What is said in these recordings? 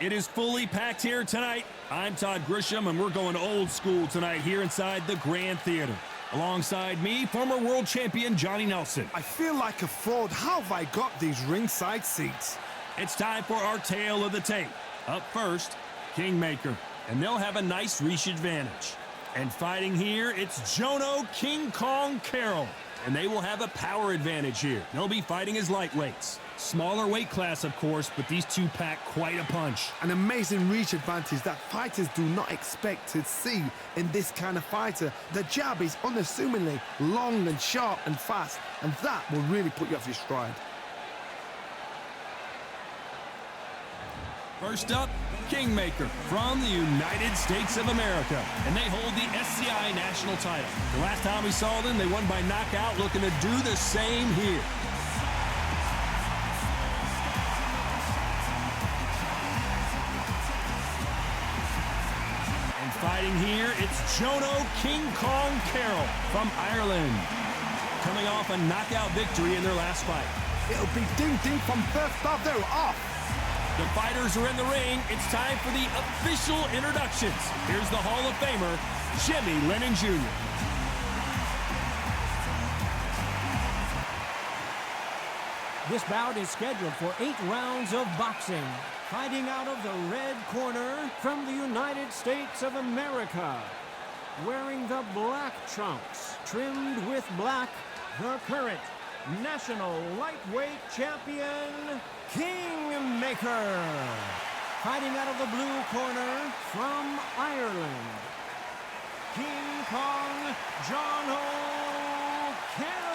It is fully packed here tonight. I'm Todd Grisham, and we're going old school tonight here inside the Grand Theater. Alongside me, former world champion Johnny Nelson. I feel like a fraud. How have I got these ringside seats? It's time for our tale of the tape. Up first, Kingmaker, and they'll have a nice reach advantage. And fighting here, it's Jono King Kong Carroll, and they will have a power advantage here. They'll be fighting as lightweights. Smaller weight class, of course, but these two pack quite a punch. An amazing reach advantage that fighters do not expect to see in this kind of fighter. The jab is unassumingly long and sharp and fast, and that will really put you off your stride. First up, Kingmaker from the United States of America, and they hold the SCI national title. The last time we saw them, they won by knockout, looking to do the same here. Fighting here, it's Jono King Kong Carroll from Ireland, coming off a knockout victory in their last fight. It'll be ding-ding from first off. They're off. The fighters are in the ring. It's time for the official introductions. Here's the Hall of Famer, Jimmy Lennon Jr. This bout is scheduled for 8 rounds of boxing. Fighting out of the red corner from the United States of America. Wearing the black trunks, trimmed with black, the current national lightweight champion, Kingmaker. Fighting out of the blue corner from Ireland, King Kong Jono Carroll.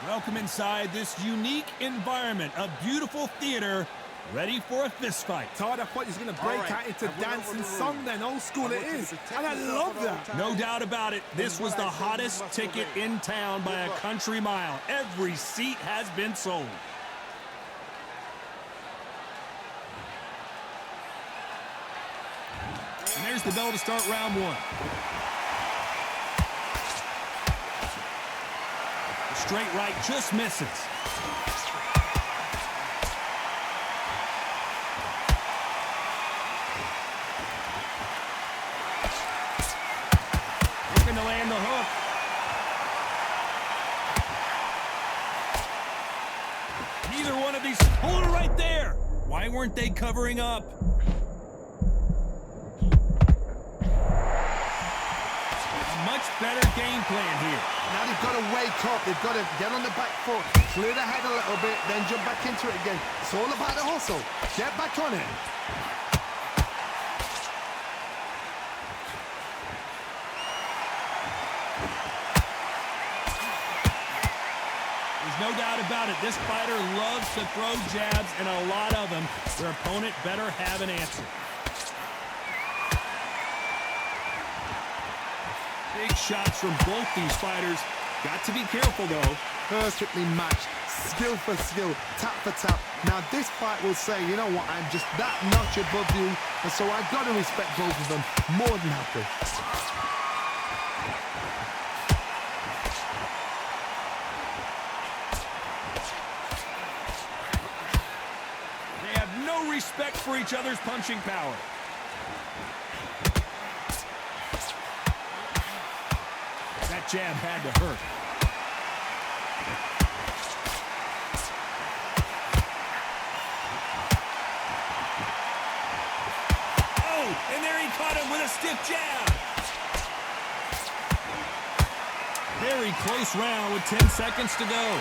Welcome inside this unique environment, a beautiful theater, ready for a fist fight. Todd, I thought he was going to break out into dancing song then, old school it is, and I love that. No doubt about it, this was the hottest ticket in town by a country mile. Every seat has been sold. And there's the bell to start round one. Straight right just misses. Looking to land the hook. Neither one of these. Hold it right there. Why weren't they covering up? A much better game plan here. Now they've got to wake up, they've got to get on the back foot, clear the head a little bit, then jump back into it again. It's all about the hustle. Get back on it. There's no doubt about it. This fighter loves to throw jabs, and a lot of them. Their opponent better have an answer. Big shots from both these fighters. Got to be careful, though. Perfectly matched, skill for skill, tap for tap. Now this fight will say, you know what, I'm just that notch above you, and so I've got to respect both of them. More than happy. They have no respect for each other's punching power. That jab had to hurt. Oh, and there he caught him with a stiff jab. Very close round with 10 seconds to go.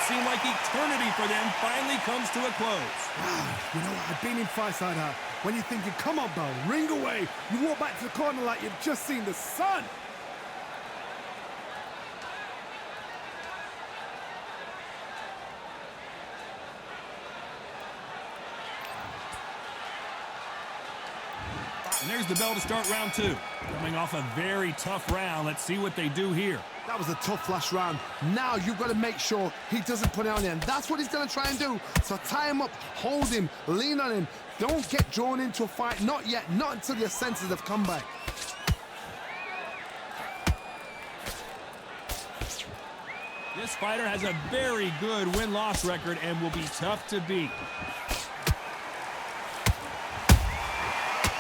Seemed like eternity for them finally comes to a close. Wow, you know what? I've been in fights like that. When you're thinking, come on, bro, ring away. You walk back to the corner like you've just seen the sun. And there's the bell to start round two. Coming off a very tough round. Let's see what they do here. That was a tough last round. Now you've got to make sure he doesn't put it on him. That's what he's going to try and do. So tie him up, hold him, lean on him. Don't get drawn into a fight. Not yet. Not until your senses have come back. This fighter has a very good win-loss record and will be tough to beat.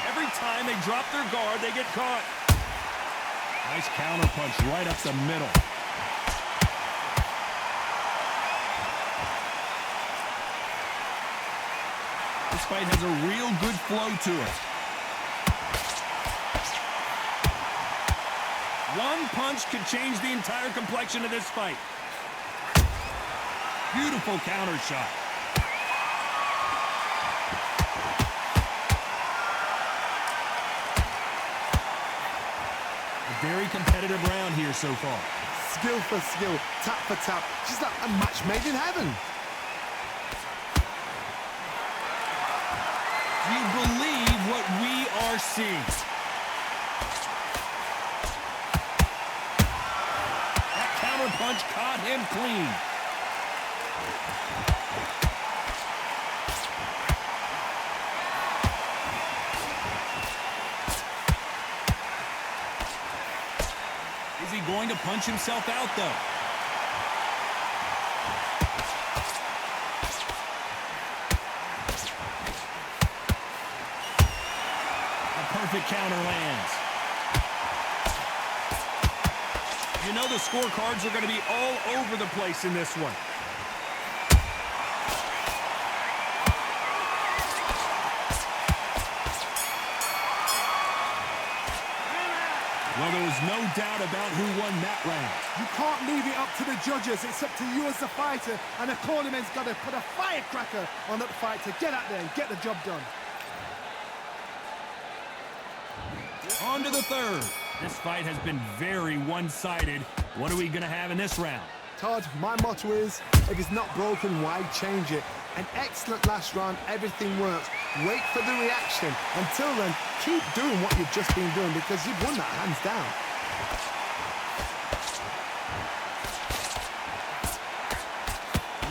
Every time they drop their guard, they get caught. Nice counter punch right up the middle. This fight has a real good flow to it. One punch could change the entire complexion of this fight. Beautiful counter shot. A very competitive round here so far. Skill for skill, tap for tap, just like a match made in heaven. Do you believe what we are seeing? That counter punch caught him clean. Is he going to punch himself out, though? Perfect counter lands. You know the scorecards are going to be all over the place in this one. Well, there was no doubt about who won that round. You can't leave it up to the judges. It's up to you as the fighter, and the cornerman's got to put a firecracker on that fight to get out there and get the job done. On to the third. This fight has been very one-sided. What are we going to have in this round? Todd, my motto is, if it's not broken, why change it? An excellent last round, everything works. Wait for the reaction. Until then, keep doing what you've just been doing because you've won that hands down.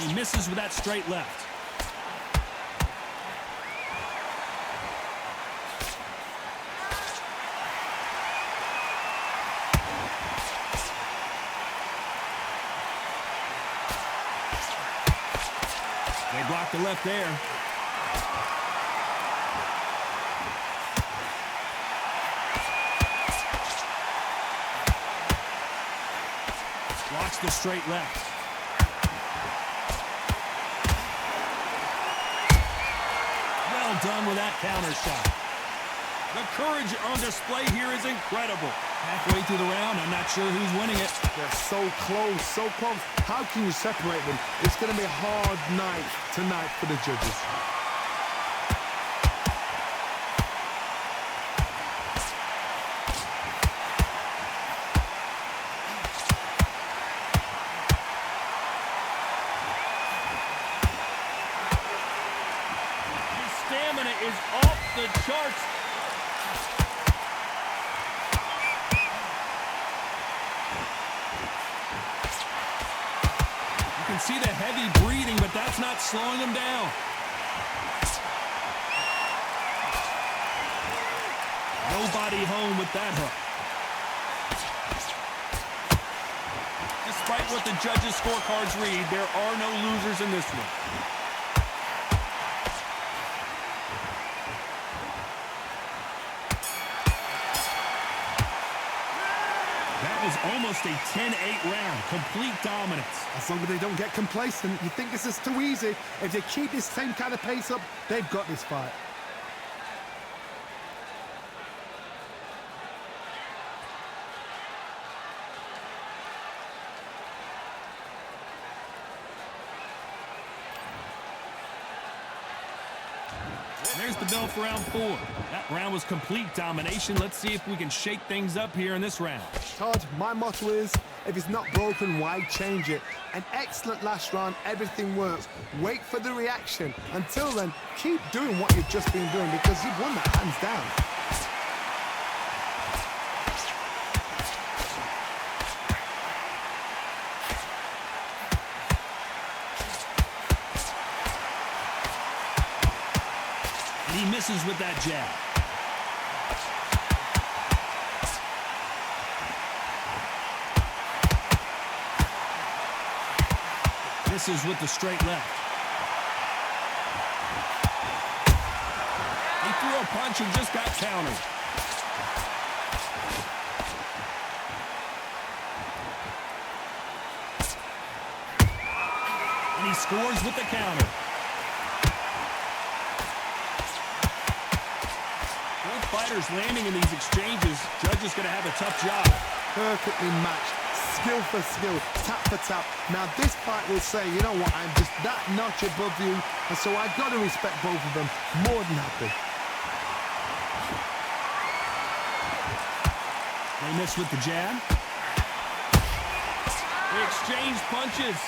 He misses with that straight left. They blocked the left there. Blocks the straight left. Well done with that counter shot. The courage on display here is incredible. Halfway through the round, I'm not sure who's winning it. They're so close, so close. How can you separate them? It's going to be a hard night tonight for the judges. His stamina is off the charts. You can see the heavy breathing, but that's not slowing him down. Nobody home with that hook. Despite what the judges' scorecards read, there are no losers in this one. That was almost a 10-8 round. Complete dominance. As long as they don't get complacent, you think this is too easy. If they keep this same kind of pace up, they've got this fight. There's the bell for round 4. That round was complete domination. Let's see if we can shake things up here in this round. Todd, my motto is, if it's not broken, why change it? An excellent last round, everything works. Wait for the reaction. Until then, keep doing what you've just been doing because you've won that hands down. And he misses with that jab. misses with the straight left. He threw a punch and just got countered. And he scores with the counter. Both fighters landing in these exchanges. Judge is going to have a tough job. Perfectly matched. Skill for skill, tap for tap. Now this fight will say, you know what, I'm just that notch above you, and so I've got to respect both of them. More than happy. They miss with the jab. They exchange punches.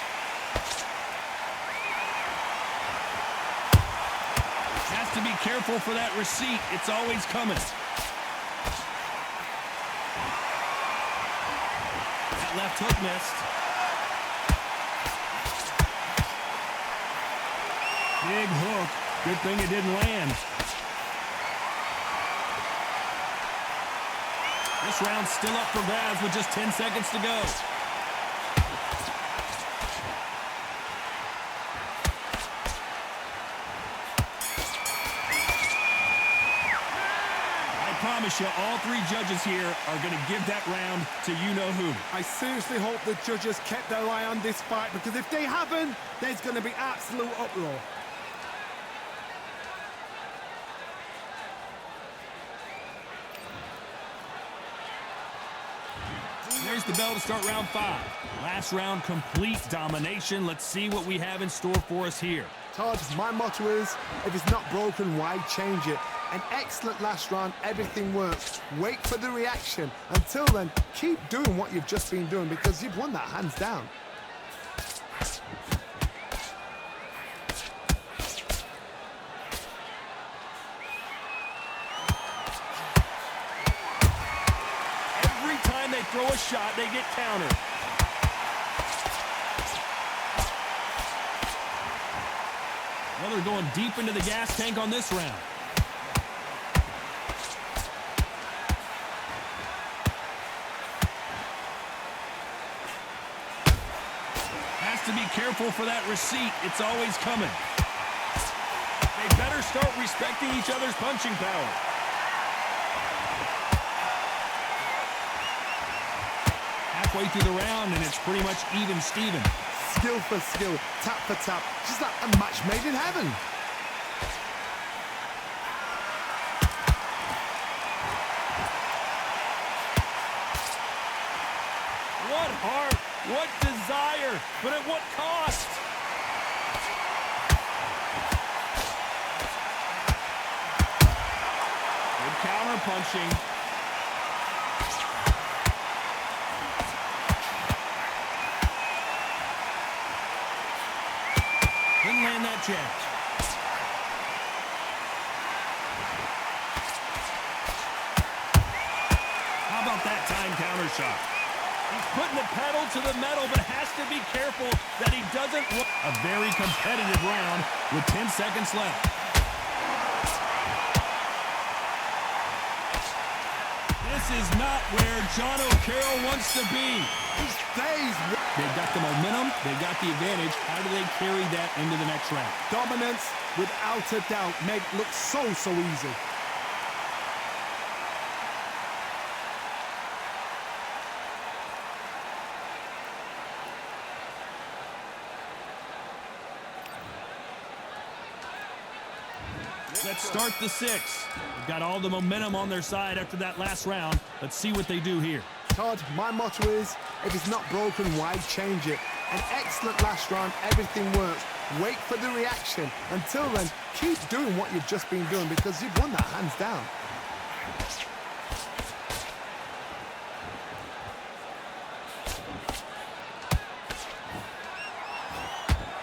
Has to be careful for that receipt. It's always coming. Left hook missed. Big hook. Good thing it didn't land. This round's still up for grabs with just 10 seconds to go. I promise you, all three judges here are going to give that round to you-know-who. I seriously hope the judges kept their eye on this fight, because if they haven't, there's going to be absolute uproar. There's the bell to start round 5. Last round, complete domination. Let's see what we have in store for us here. Todd, my motto is, if it's not broken, why change it? An excellent last round, everything works. Wait for the reaction. Until then, keep doing what you've just been doing, because you've won that hands down. Every time they throw a shot, they get countered. Well, they're going deep into the gas tank on this round. To be careful for that receipt. It's always coming. They better start respecting each other's punching power. Halfway through the round, and it's pretty much even Steven. Skill for skill, tap for tap. Just like a match made in heaven. What heart, what desire, but at what cost? Good counter punching. Didn't land that jab. How about that time counter shot? He's putting the pedal to the metal, but has to be careful that he doesn't. A very competitive round with 10 seconds left. This is not where John O'Carroll wants to be. He stays. They've got the momentum. They've got the advantage. How do they carry that into the next round? Dominance, without a doubt, made it look so easy. Let's start the 6. They've got all the momentum on their side after that last round. Let's see what they do here. Todd, my motto is, if it's not broken, why change it? An excellent last round, everything works. Wait for the reaction. Until then, keep doing what you've just been doing, because you've won that hands down.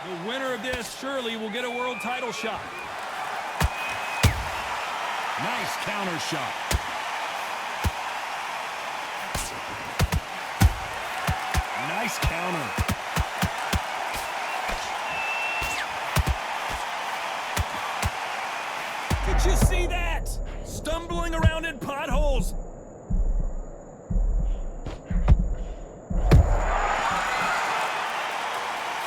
The winner of this surely will get a world title shot. Nice counter shot. Nice counter. Did you see that? Stumbling around in potholes.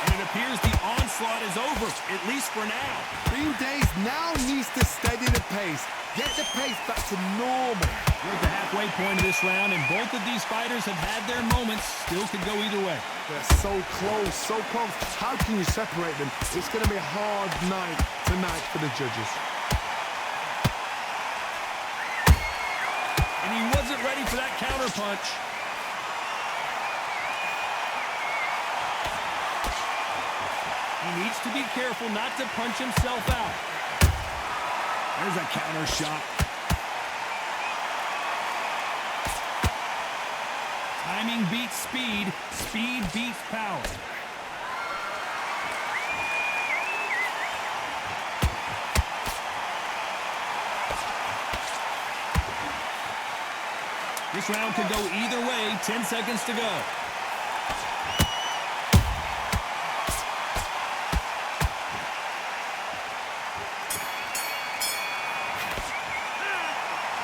And it appears the onslaught is over, at least for now. Bean Days now needs to steady the pace. Get the pace back to normal. We're at the halfway point of this round, and both of these fighters have had their moments. Still could go either way. They're so close, so close. How can you separate them? It's going to be a hard night tonight for the judges. And he wasn't ready for that counter punch. He needs to be careful not to punch himself out. There's a counter shot. Timing beats speed. Speed beats power. This round could go either way. 10 seconds to go.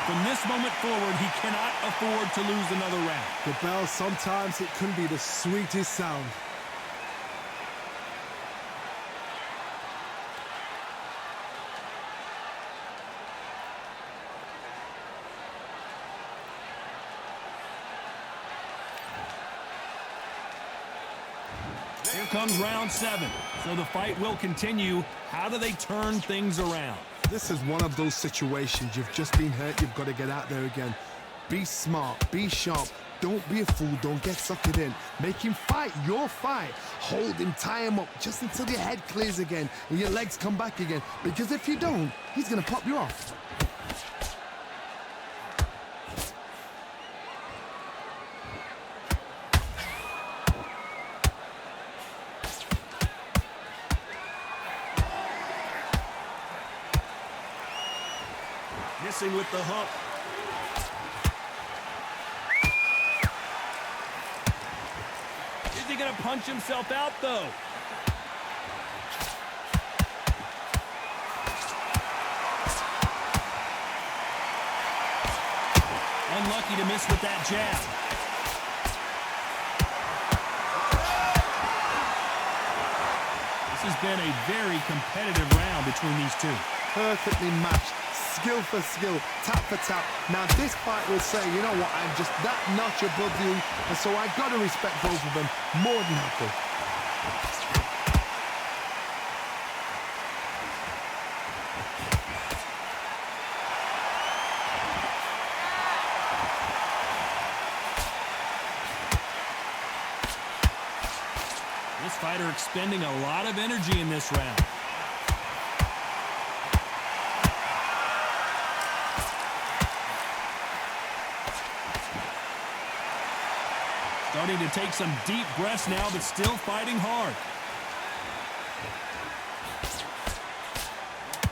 From this moment forward, he cannot afford to lose another round. The bell, sometimes it can be the sweetest sound. Here comes round 7. So the fight will continue. How do they turn things around? This is one of those situations. You've just been hurt. You've got to get out there again. Be smart. Be sharp. Don't be a fool. Don't get suckered in. Make him fight your fight. Hold him. Tie him up just until your head clears again and your legs come back again. Because if you don't, he's going to pop you off. Missing with the hook. Is he going to punch himself out, though? Unlucky to miss with that jab. This has been a very competitive round between these two. Perfectly matched. Skill for skill, tap for tap. Now this fight will say, you know what, I'm just that notch above you, and so I got to respect both of them more than happy. This fighter expending a lot of energy in this round. Starting to take some deep breaths now, but still fighting hard.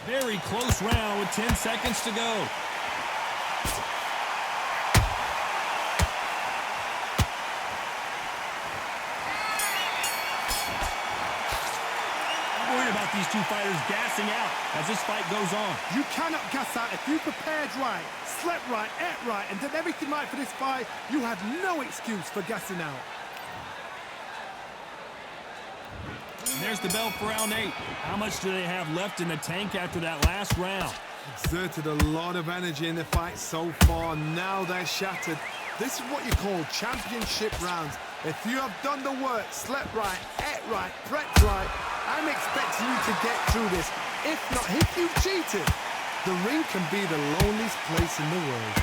Very close round with 10 seconds to go. I'm worried about these two fighters gassing out as this fight goes on. You cannot gas out if you prepared right, slept right, ate right, and did everything right for this fight. You have no excuse for gassing out. And there's the bell for round 8. How much do they have left in the tank after that last round? Exerted a lot of energy in the fight so far. Now they're shattered. This is what you call championship rounds. If you have done the work, slept right, ate right, prepped right, I'm expecting you to get through this. If not, if you've cheated, the ring can be the loneliest place in the world.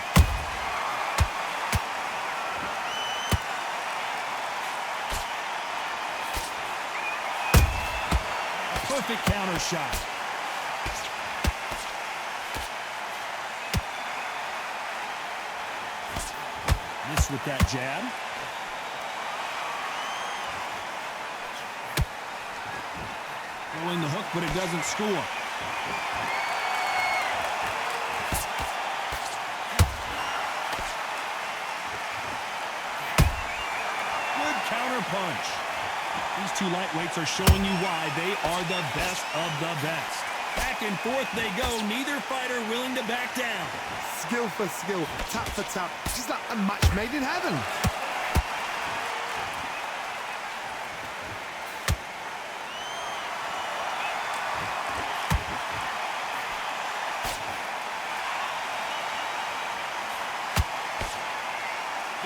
Perfect counter shot. Missed with that jab. Throwing the hook, but it doesn't score. Good counter punch. These two lightweights are showing you why they are the best of the best. Back and forth they go, neither fighter willing to back down. Skill for skill, tap for tap, just like a match made in heaven.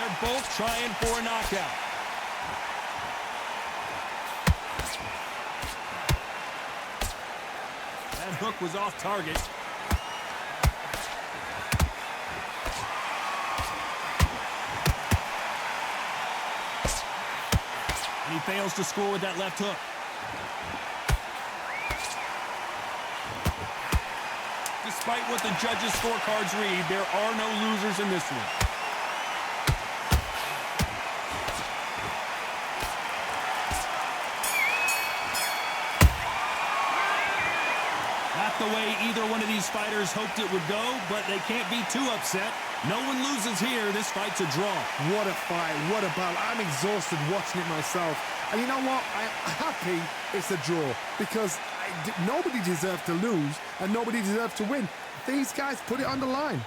They're both trying for a knockout. That hook was off target. And he fails to score with that left hook. Despite what the judges' scorecards read, there are no losers in this one. Not the way either one of these fighters hoped it would go, but they can't be too upset. No one loses here. This fight's a draw. What a fight. What a battle. I'm exhausted watching it myself. And you know what? I'm happy it's a draw because nobody deserved to lose and nobody deserved to win. These guys put it on the line.